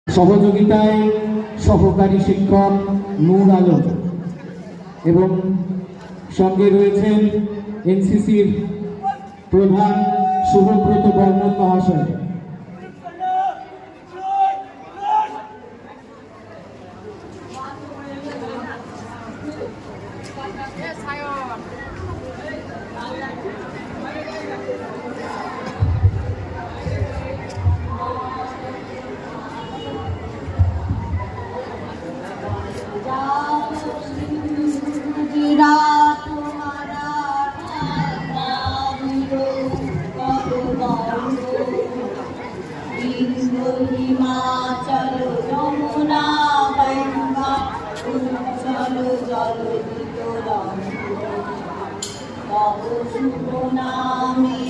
সহযোগিতায় সহকারী শিক্ষক নূর আলম এবং সঙ্গে রয়েছেন এনসিসির প্রধান শুভব্রত বর্মন মহাশয়। হিমাচল যমুনা গঙ্গা উচ্ছল জল তব শুভ নামে